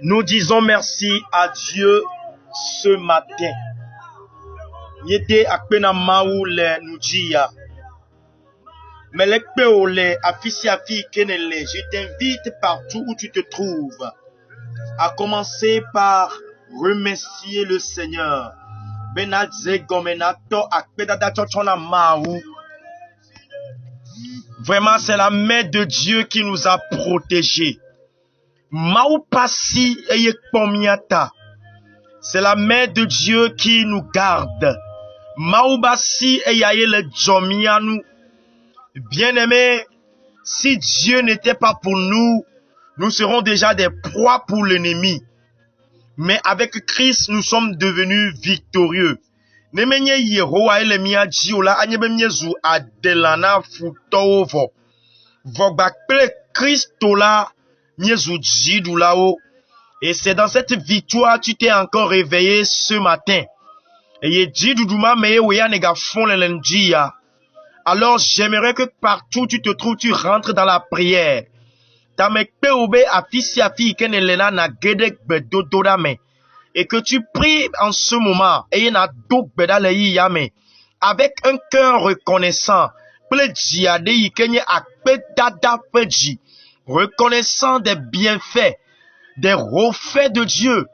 Nous disons merci à Dieu ce matin. Yete akpena maoule nujia. Melekpe ole afisi afi kenele. Je t'invite partout où tu te trouves à commencer par remercier le Seigneur. Benadze gomenato akpedada chochona maou. Vraiment, c'est la main de Dieu qui nous a protégés. Maupasi eye pomiata. C'est la main de Dieu qui nous garde. Maubasi eye le jomianu. Bien-aimés, si Dieu n'était pas pour nous, nous serons déjà des proies pour l'ennemi. Mais avec Christ, nous sommes devenus victorieux. Nemenye Yehowa elemia jiola anyebemyezu adelana futovo. Vogbakple Christola Nyezu jidulao. Et c'est dans cette victoire tu t'es encore réveillé ce matin. Et jiduduma meye weya nega fon lendia. Alors j'aimerais que partout tu te trouves, tu rentres dans la prière. Tamekpe obe afisi afi kenelena na gedek bedododame. Et que tu pries en ce moment, avec un cœur reconnaissant, reconnaissant des bienfaits, des refaits de Dieu,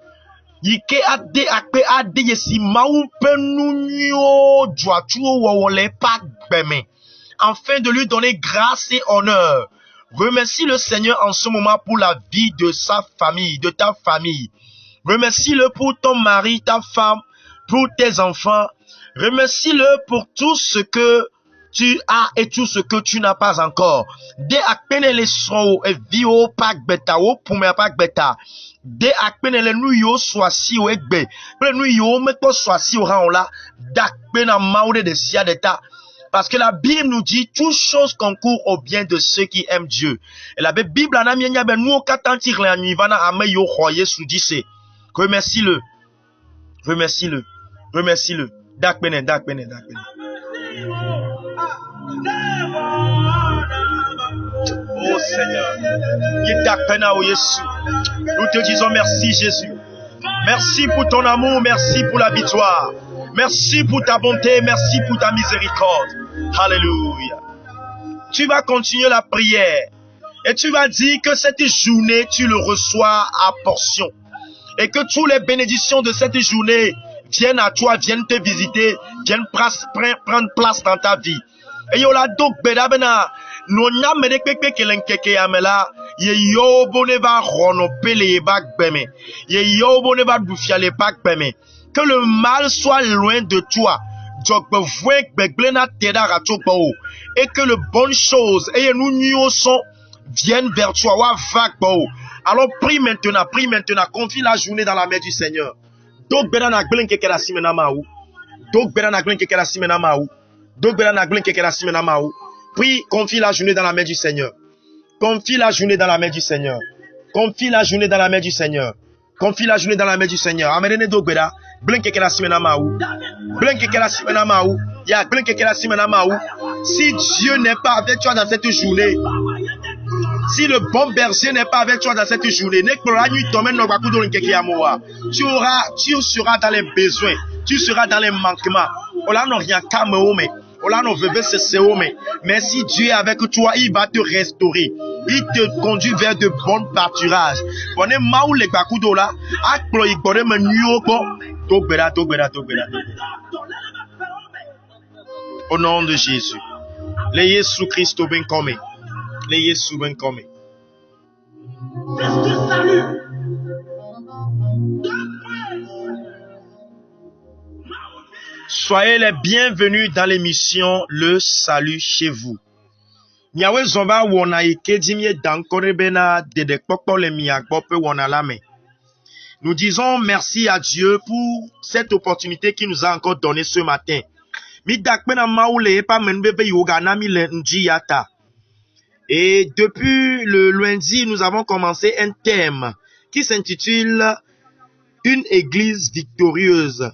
afin de lui donner grâce et honneur. Remercie le Seigneur en ce moment pour la vie de sa famille, de ta famille. Remercie-le pour ton mari, ta femme, pour tes enfants. Remercie-le pour tout ce que tu as et tout ce que tu n'as pas encore. De akpene le so e vio pak beta o pume pak beta. De akpene le nu yo swasi o egbe. Pre nu yo mekpo swasi o ran la. Dakpena maude de sia deta. Parce que la Bible nous dit toutes choses concourent au bien de ceux qui aiment Dieu. Et la Bible en a mis ben nous katantir la nivana ame yo khoye sou dise. Remercie-le. Remercie-le. Remercie-le. Dakbene. Oh Seigneur. Nous te disons merci Jésus. Merci pour ton amour, merci pour la victoire. Merci pour ta bonté, merci pour ta miséricorde. Alléluia. Tu vas continuer la prière. Et tu vas dire que cette journée, tu le reçois à portion. Et que toutes les bénédictions de cette journée viennent à toi, viennent te visiter, viennent prendre place dans ta vie. Et yola donc bedabena no nyamere kpekpe kelenkeke amela ye yobo ne va rono pele bak beme ye yobo ne va dufiale bak beme. Que le mal soit loin de toi. Et que les bonnes choses et nous viennent vers toi. Alors prie maintenant, confie la journée dans la main du Seigneur. Prie, confie la journée dans la main du Seigneur. Confie la journée dans la main du Seigneur. Confie la journée dans la main du Seigneur. Confie la journée dans la main du Seigneur. Amen. Si Dieu n'est pas avec toi dans cette journée, si le bon berger n'est pas avec toi dans cette journée, tu seras dans les besoins, tu seras dans les manquements. Mais si Dieu est avec toi, il va te restaurer. Il te conduit vers de bons pâturages. Au nom de Jésus. Le Jésus Christ ben comme. Le Jésus ben comme. Soyez les bienvenus dans l'émission Le Salut chez vous. Nous disons merci à Dieu pour cette opportunité qu'il nous a encore donnée ce matin. Et depuis le lundi, nous avons commencé un thème qui s'intitule Une église victorieuse.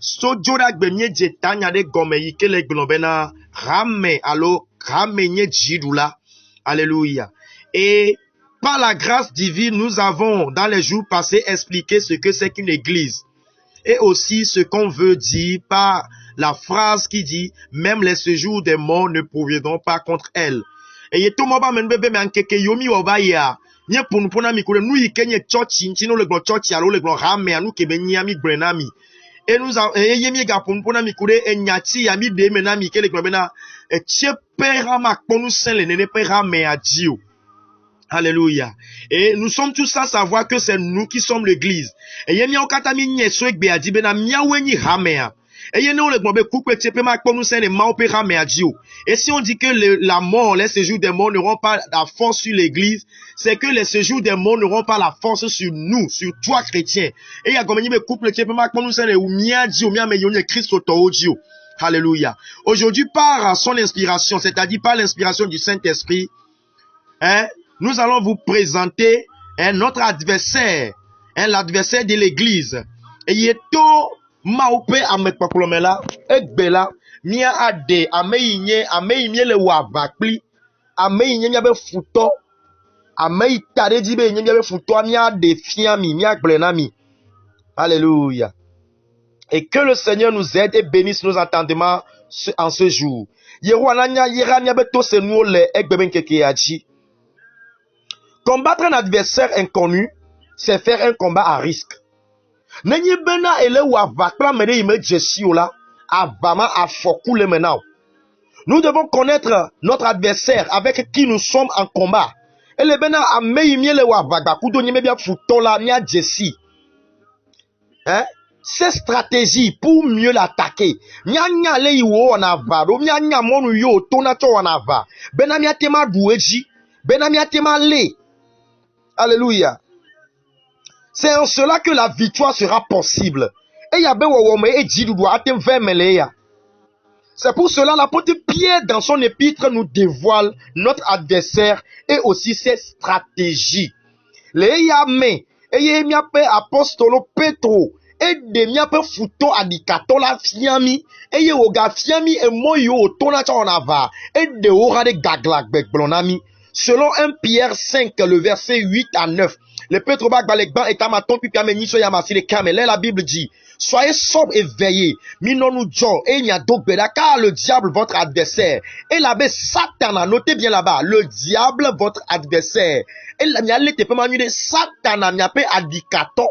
Alléluia. Et par la grâce divine, nous avons dans les jours passés expliqué ce que c'est qu'une église. Et aussi ce qu'on veut dire par la phrase qui dit « Même les séjours des morts ne pourront pas contre elle ». Et tout le monde nye punupuna mikure nous ikenye church ntino le glo church alo le glo rame anu kebenya mi grenami et nous yemi ga punupuna mikure enyati ya mi de menami ke le glo bena chepera makponu sen le nene pera me adio. Alléluia. Et nous sommes tous à savoir que c'est nous qui sommes l'église. Et yemi okata mi nyeso egbe adi bena miaweni ramea. Et si on dit que la mort, les séjours des morts n'auront pas la force sur l'église, c'est que les séjours des morts n'auront pas la force sur nous, sur toi chrétien. Et il y a comme un couple qui peut Alléluia. Aujourd'hui, par son inspiration, c'est-à-dire par l'inspiration du Saint-Esprit, nous allons vous présenter notre adversaire, l'adversaire de l'église. Et il est tout maupe amekpakulomela egbela mia ade ameinye le wabakli ameinye mia be futo amei tare dibe nye mia be futo mia de fiami mia gbenami. Alléluia. Et que le Seigneur nous aide et bénisse nos entendements en ce jour. Combattre un adversaire inconnu, c'est faire un combat à risque. Nous devons connaître notre adversaire avec qui nous sommes en combat. Ces stratégies pour mieux l'attaquer. Alléluia. C'est en cela que la victoire sera possible. C'est pour cela l'apôtre Pierre dans son épître nous dévoile notre adversaire et aussi ses stratégies. Apostolo Petro et de miape futo adikato la fiami et ye oga fiami et moyo tona chonava et de ora de gaglak blonami. Selon 1 Pierre 5, le verset 8 à 9, le Pétre Bagbalekban et Tamaton Pipiameni Soyamasi le Kamel, la Bible dit, soyez sobres et veillez, minonou jo, et n'y a d'obéda, car le diable, votre adversaire, et l'abbé Satana, notez bien là-bas, le diable, votre adversaire, et la miale te peut m'amener Satana, miape adikato.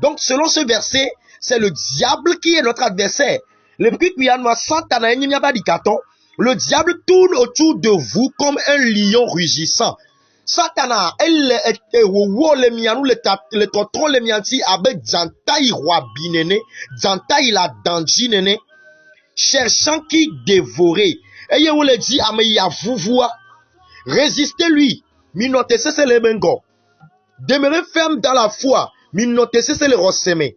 Donc, selon ce verset, c'est le diable qui est notre adversaire. Le prix qui a noir Satana, et n'y a pas adikato. Le diable tourne autour de vous comme un lion rugissant. Satana, elle est le mianou, le totron, le mianti, avec Jantaï roi binene, Jantaï la danjinene, cherchant qui dévorer. Et il le dit, Ameya vous voit, résistez-lui, minote c'est le bengo. Demeurez ferme dans la foi, minote c'est le rossemé.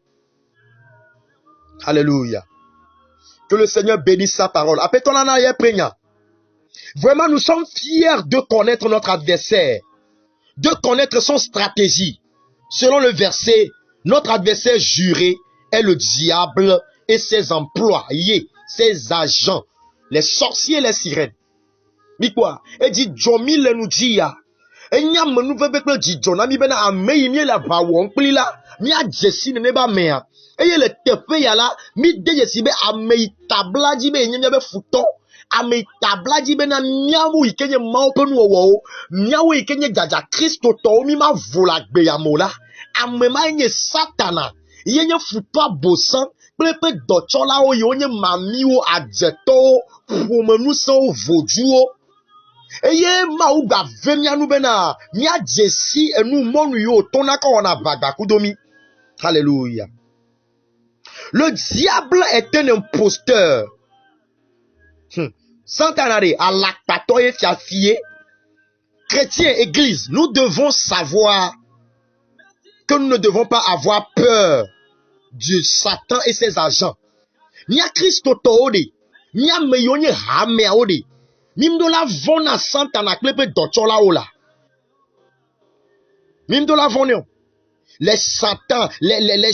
Alléluia. Que le Seigneur bénisse sa parole. Après ton en arrière prégnant. Vraiment, nous sommes fiers de connaître notre adversaire, de connaître son stratégie. Selon le verset, notre adversaire juré est le diable et ses employés, ses agents, les sorciers et les sirènes. Mais quoi? Et dit, Jomi le nous dit ya. Et n'y a nous veut le dit, Jonami bena a meimie la bawon pli la, mi a jessi ne ba mea. Et le tepe ya la, mi de jessi be a mei tabla di be nye be futo. A mei tabla di be na miawu ikenye maupenu wo, miawu ikenye jaja Kristo to mi ma vola gbe ya mola. A me ma nye Satana, yenye futo bosan, plepe dochola o yonye mami o adjeto, pour me nous so voduo. Eye ma ou ga vemia nou bena, mi a jessi e nou monu yo, tonaka wana vaga kudomi. Alléluia. Le diable est un imposteur. Santanare, à l'actatoye fiafié, chrétien, église, nous devons savoir que nous ne devons pas avoir peur du Satan et ses agents. Ni a Christo toode, ni a meyonye hame ode, mimdola vona Santana klepe dochola ola. Mimdola vona. Les satans, les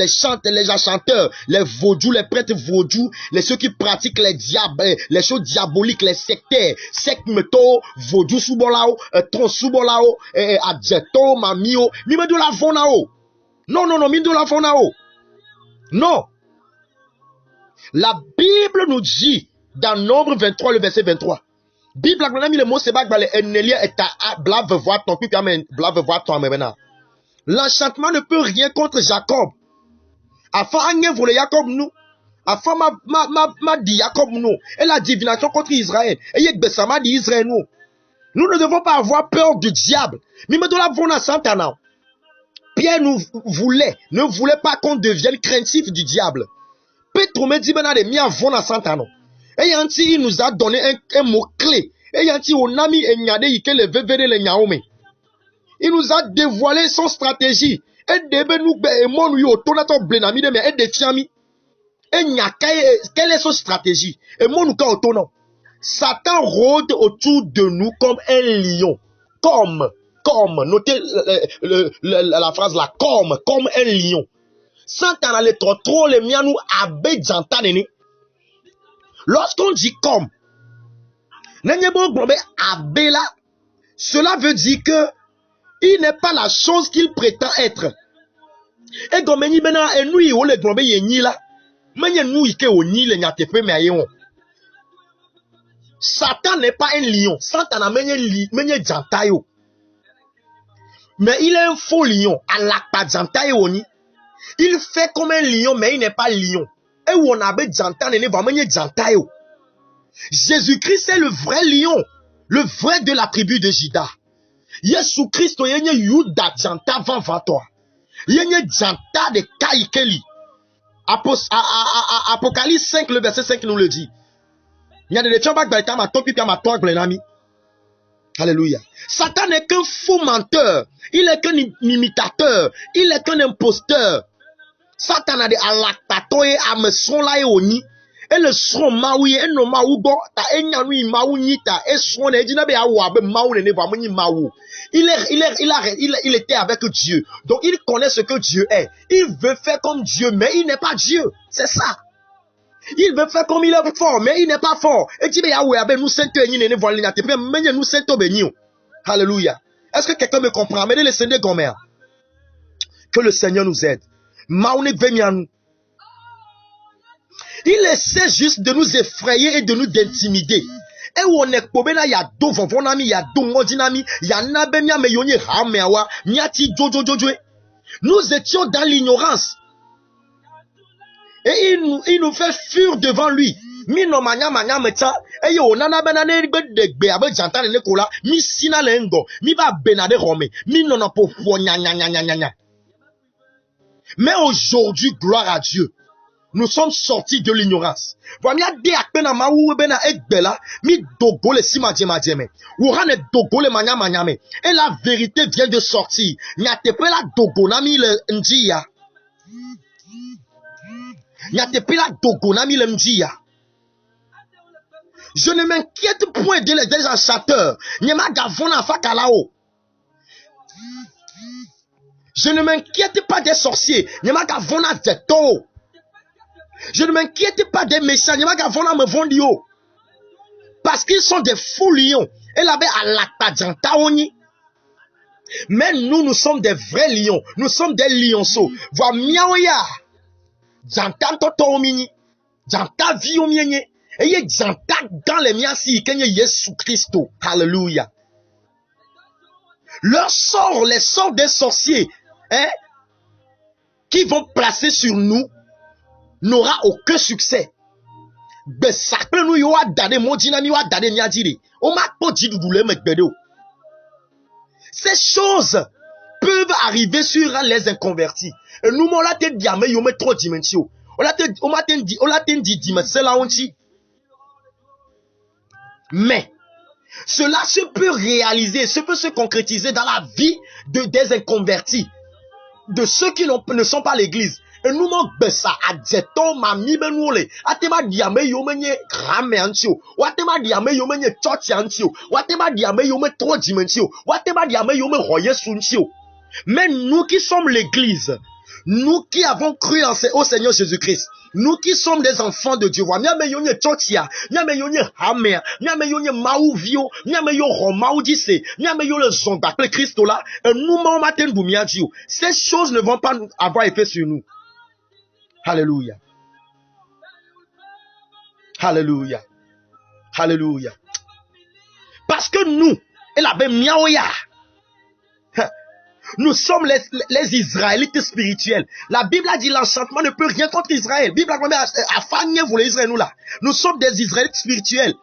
chanteurs, les vaudous, les prêtres vaudous, ceux qui pratiquent les diables, les choses diaboliques, les sectaires, secmeto, vaudou soubolao, tron soubolao, adjeto, mamio, mime de la vonao. Non, mime de la vonao. Non. La Bible nous dit, dans Nombre 23, le verset 23, Bible, on a mis le mot, c'est pas que l'ennelia est à blave voir ton cul, blave voir ton maintenant. L'enchantement ne peut rien contre Jacob. Afin rien voulait Jacob nous. Afin ma dit Jacob nous. Et la divination contre Israël. Et yek besama dit Israël nous. Nous ne devons pas avoir peur du diable. Mais nous devons à Santana. Pierre ne voulait pas qu'on devienne craintif du diable. Petro me dit benade mi avons à Santana. Et yanti il nous a donné un mot clé. Et yanti on a mis enyade yike le vevere le nyaome. Il nous a dévoilé son stratégie. Et debe nous be mon yo tonato blenami de me et de fiami. Et quelle est son stratégie? Et mon nous ka otono. Satan rôde autour de nous comme un lion. Comme, notez la phrase là, comme un lion. Satan a le trop les miens nous abe jantanene. Lorsqu'on dit comme, n'enyebo globé abe là, cela veut dire que il n'est pas la chose qu'il prétend être. Et comme ni bena et nous y le globé yenni là, mais nous y ke oni le nyatepe me ayon. Satan n'est pas un lion. Satan a menye jantayo. Mais il est un faux lion. À la jantayo oni. Il fait comme un lion, mais il n'est pas lion. Et où on a jantan ne va menye jantayo. Jésus-Christ est le vrai lion. Le vrai de la tribu de Juda. Yesu Christ yenye yuda janta van toi. Yenye janta de kaikeli. Apocalypse 5, le verset 5 nous le dit. Il y a des gens qui Alléluia. Satan n'est qu'un faux menteur. Il est qu'un imitateur. Il est qu'un imposteur. Satan a des alakatoye ameson la oni. Et le son maui, et no maougo, ta enyanui maounita, et son edinabe awabe maoune maou. Il était avec Dieu. Donc il connaît ce que Dieu est. Il veut faire comme Dieu, mais il n'est pas Dieu. C'est ça. Il veut faire comme il est fort, mais il n'est pas fort. Et tu nous Alléluia. Est-ce que quelqu'un me comprend? Mais le Seigneur Gomer. Que le Seigneur nous aide. Il essaie juste de nous effrayer et de nous intimider. Et on est pobena ya do vonami ya do modinami ya nabemia me yonye hamewa miati jojo. Nous étions dans l'ignorance. Et il nous fait fuir devant lui. Mi no manya meta e yo nana benane de gbe abe jantan ne kola mi sina lengo mi ba benade rome mi no na po nya. Mais aujourd'hui, gloire à Dieu, nous sommes sortis de l'ignorance. Voilà des akpena maou bena ekbela mi dogole si madjeme. Urane dogole manyame. Et la vérité vient de sortir. Nyatepela dogonami le ndia. Nyatepela dogonami le ndia. Je ne m'inquiète point des acheteurs. Nyema gavona fakalao. Je ne m'inquiète pas des sorciers. Nyema gavona zeto. Je ne m'inquiète pas des méchants. Nyema gavona me vondio. Parce qu'ils sont des fous lions. Et là-bas à l'akpadjanta oni. Mais nous sommes des vrais lions. Nous sommes des lionceaux. Vois miaoya. Janta toto omini. Janta vi omienye. Et y janta dans les miasi kenye Yesu Christo. Alléluia. Leur sort, les sorts des sorciers, qui vont placer sur nous, n'aura aucun succès. Ces choses peuvent arriver sur les inconvertis. Et nous, on l'a dit, on met trop dimension. On l'a dit, mais cela se peut réaliser, se peut se concrétiser dans la vie des inconvertis, de ceux qui ne sont pas l'église. Et nous manque ça à jeton mami benole atema diame yomenye rame antio watema diame yomenye church antio watema diame yome trois dimensions watema diame yome royer suntio. Mais nous qui sommes l'église, nous qui avons cru au Seigneur Jésus-Christ, nous qui sommes des enfants de Dieu, miame yonye churchia miame yonye hamea miame yonye mauvio miame yo romaudise miame yo le zonda le Christ là et nous m'en matin boumiadio. Ces choses ne vont pas avoir effet sur nous. Alléluia. Alléluia. Alléluia. Parce que nous, nous sommes les Israélites spirituels. La Bible a dit l'enchantement ne peut rien contre Israël. La Bible a fagné vous les Israéliens nous là. Nous sommes des Israélites spirituels.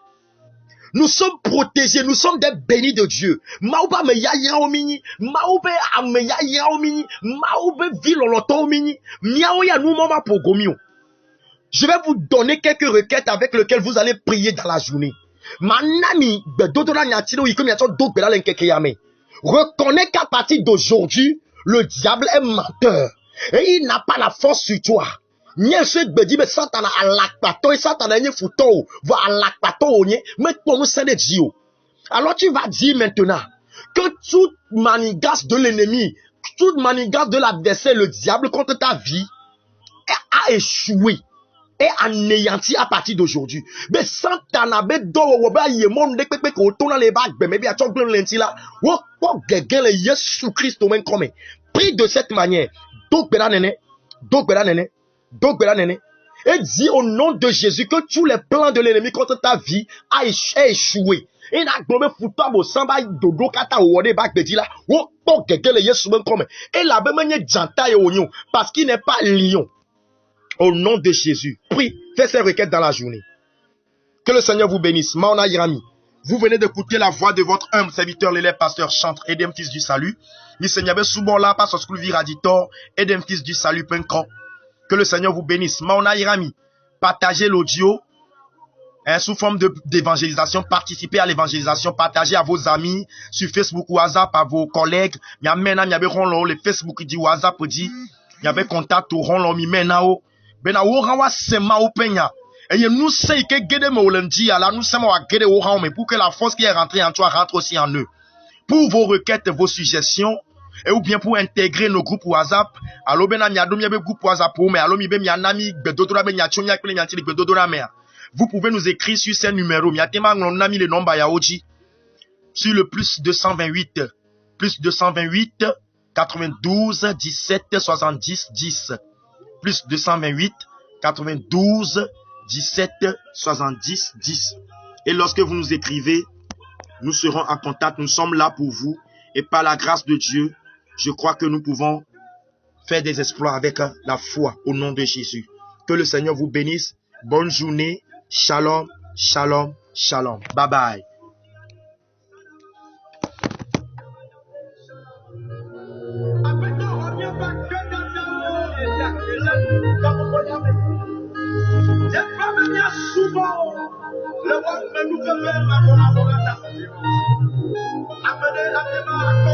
Nous sommes protégés, nous sommes des bénis de Dieu. Maouba me yaya omini, maoube ame yaya omini, maoube viloloto omini, miaoya nous mama pogomio. Je vais vous donner quelques requêtes avec lesquelles vous allez prier dans la journée. Manami, bedodona nyatino ikomi yato do bela lenkekeyame. Reconnais qu'à partir d'aujourd'hui, le diable est menteur. Et il n'a pas la force sur toi. Alors tu vas dire maintenant que toute manigance de l'ennemi, toute manigance de l'adversaire, le diable contre ta vie, a échoué et anéanti à partir d'aujourd'hui. Mais sans t'anabe do woba yemon de pepe ko tona le bag be maybe a chok blon lenti la wo ko gegen le Yesu Christ men comme. Prie de cette manière. Donc beranene. Et dis au nom de Jésus que tous les plans de l'ennemi contre ta vie a échoué. Et la globe fouta bo samba dodo kata wode bak de dila wo po gege Yesu ben comme. Et la bemenye janta et oignon parce qu'il n'est pas lion. Au nom de Jésus, prie, fais ces requêtes dans la journée. Que le Seigneur vous bénisse. Maona Irami. Vous venez d'écouter la voix de votre humble serviteur, l'élève pasteur chantre Edem fils du salut. Mi Seigneur soubon là passe au school viraditor Edem fils du salut pencro. Que le Seigneur vous bénisse. Maona Irami. Partagez l'audio sous forme d'évangélisation. Participez à l'évangélisation. Partagez à vos amis sur Facebook ou WhatsApp, à vos collègues. Il y a le Facebook dit WhatsApp dit. Il y avait contact au rond mi menao. Benawo rawa sema ou penya. Et nous savons que Gede Moulendi, alors nous sommes à Gede Oran, mais pour que la force qui est rentrée en toi rentre aussi en eux. Pour vos requêtes, vos suggestions, et ou bien pour intégrer nos groupes WhatsApp, alors ben ami adomi be groupe WhatsApp mais alors mi be mi anami bedodora be nyachonya kle nyantili bedodora me. Vous pouvez nous écrire sur ces numéros. Mi atema on a mis le nombre ya oji sur le plus 228 92 17 70 10 plus 228 92 17 70 10. Et lorsque vous nous écrivez, nous serons en contact. Nous sommes là pour vous. Et par la grâce de Dieu, je crois que nous pouvons faire des exploits avec la foi au nom de Jésus. Que le Seigneur vous bénisse. Bonne journée. Shalom, shalom, shalom. Bye bye. Amenez la démarche,